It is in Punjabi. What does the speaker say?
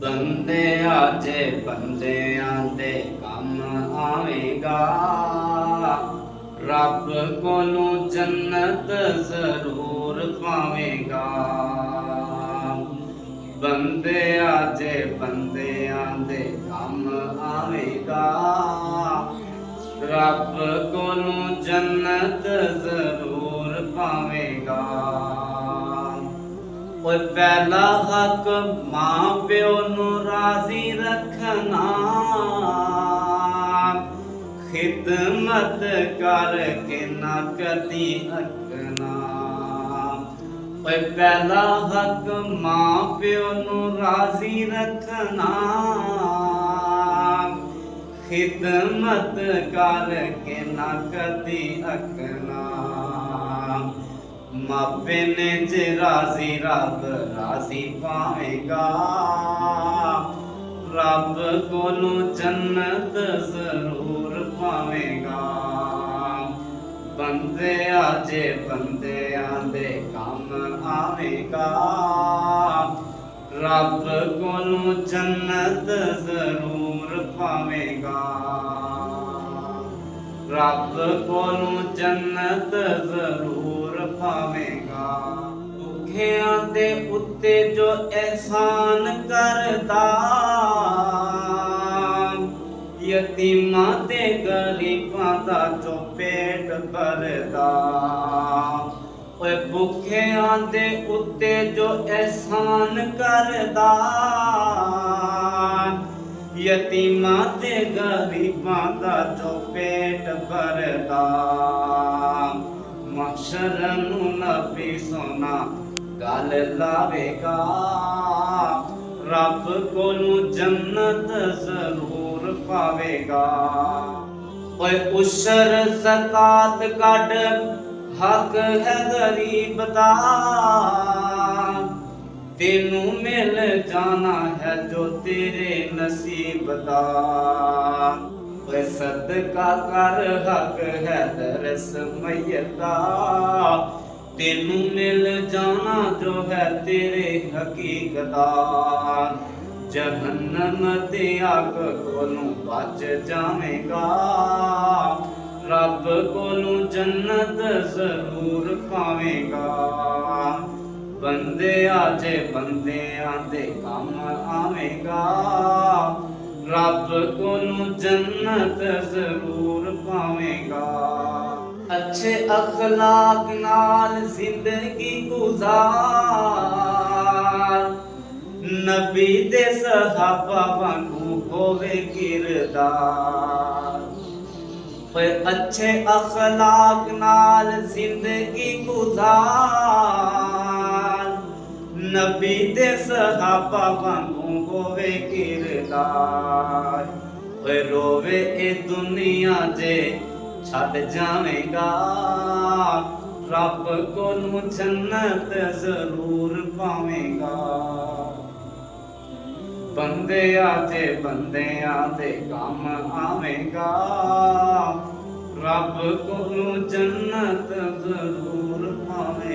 ਬੰਦਿਆਂ ਜੇ ਬੰਦਿਆਂ ਦੇ ਕੰਮ ਆਵੇਗਾ, ਰੱਬ ਕੋਲੋਂ ਜੰਨਤ ਜ਼ਰੂਰ ਪਾਵੇਗਾ। ਬੰਦਿਆਂ ਜੇ ਬੰਦਿਆਂ ਦੇ ਕੰਮ ਆਵੇਗਾ, ਰੱਬ ਕੋਲੋਂ ਜੰਨਤ ਜ਼ਰੂਰ ਪਾਵੇਗਾ। ਓਏ ਪਹਿਲਾ ਹੱਕ ਮਾਂ ਪਿਓ ਨੂੰ ਰਾਜ਼ੀ ਰੱਖਣਾ, ਖਿਦਮਤ ਕਰਕੇ ਨਾ ਕਦੀ ਅੱਕਣਾ। ਓਏ ਪਹਿਲਾ ਹੱਕ ਮਾਂ ਪਿਓ ਨੂੰ ਰਾਜ਼ੀ ਰੱਖਣਾ, ਖਿਦਮਤ ਕਰਕੇ ਨਾ ਕਦੀ ਅੱਕਣਾ। ਮਾਪੇ ਨੇ ਜੇ ਰਾਜ਼ੀ ਰੱਬ ਰਾਜ਼ੀ ਪਾਵੇਗਾ, ਰੱਬ ਕੋਲੋਂ ਜੰਨਤ ਜ਼ਰੂਰ ਪਾਵੇਗਾ। ਬੰਦਿਆਂ ਜੇ ਬੰਦਿਆਂ ਦੇ ਕੰਮ ਆਵੇਗਾ, ਰੱਬ ਕੋਲੋਂ ਜੰਨਤ ਜ਼ਰੂਰ ਪਾਵੇਗਾ। ਰੱਬ ਕੋਲੋਂ ਜੰਨਤ ਜ਼ਰੂਰ ਪਾਵੇਗਾ। ਭੁੱਖਿਆਂ ਦੇ ਉੱਤੇ ਜੋ ਅਹਿਸਾਨ ਕਰਦਾ, ਯਤੀਮਾਂ ਤੇ ਗਰੀਬਾਂ ਦਾ ਜੋ ਪੇਟ ਭਰਦਾ। ਓਏ ਭੁੱਖਿਆਂ ਦੇ ਉੱਤੇ ਜੋ ਅਹਿਸਾਨ ਕਰਦਾ, ਯਤੀਮਾਂ ਤੇ ਗਰੀਬਾਂ ਦਾ ਜੋ ਪੇਟ ਭਰਦਾ। ਮਹਸ਼ਰ ਨੂੰ ਨਬੀ ਸੋਨਾ ਗੱਲ ਲਾਵੇਗਾ, ਰੱਬ ਕੋਲੋਂ ਜੰਨਤ ਜ਼ਰੂਰ ਪਾਵੇਗਾ। ਓਏ ਉਸ਼ਰ ਜ਼ਕਾਤ ਕੱਢ ਹੱਕ ਹੈ ਗਰੀਬ ਦਾ, ਤੈਨੂੰ ਮਿਲ ਜਾਣਾ ਹੈ ਜੋ ਤੇਰੇ ਨਸੀਬ ਦਾ। ਓਏ ਸਦਕਾ ਕਰ ਹੱਕ ਹੈ ਦਰਸ ਮਯਤ ਦਾ, ਤੈਨੂੰ ਮਿਲ ਜਾਣਾ ਜੋ ਹੈ ਤੇਰੇ ਹਕੀਕਤ ਦਾ। ਜਹੰਨਮ ਤੇ ਅੱਗ ਕੋਲੋਂ ਬਚ ਜਾਵੇਗਾ, ਰੱਬ ਕੋਲੋਂ ਜੰਨਤ ਜ਼ਰੂਰ ਪਾਵੇਗਾ। ਬੰਦਿਆਂ ਜੇ ਬੰਦਿਆਂ ਦੇ ਕੰਮ ਆਵੇਗਾ, ਰੱਬ ਕੋਲੋਂ ਜੰਨਤ ਜ਼ਰੂਰ ਪਾਵੇਗਾ। ਅੱਛੇ ਅਖਲਾਕ ਨਾਲ ਜ਼ਿੰਦਗੀ ਗੁਜ਼ਾਰ, ਨਬੀ ਦੇ ਸਹਾਬਾ ਵਾਂਗੂ ਹੋਵੇ ਕਿਰਦਾਰ। ਓਏ ਅੱਛੇ ਅਖਲਾਕ ਨਾਲ ਜ਼ਿੰਦਗੀ ਗੁਜ਼ਾਰ, ਨਬੀ ਦੇ ਸਹਾਬਾ ਵਾਂਗੂ ਹੋਵੇ ਕਿਰਦਾਰ। ਓਏ ਰੋਵੇ ਇਹ ਦੁਨੀਆ ਜੇ ਛੱਡ ਜਾਵੇਗਾ, ਰੱਬ ਕੋਲੋਂ ਜੰਨਤ ਜ਼ਰੂਰ ਪਾਵੇਗਾ। ਬੰਦਿਆਂ ਜੇ ਬੰਦਿਆਂ ਦੇ ਕੰਮ ਆਵੇਗਾ, ਰੱਬ ਕੋਲੋਂ ਜੰਨਤ ਜ਼ਰੂਰ ਪਾਵੇਗਾ।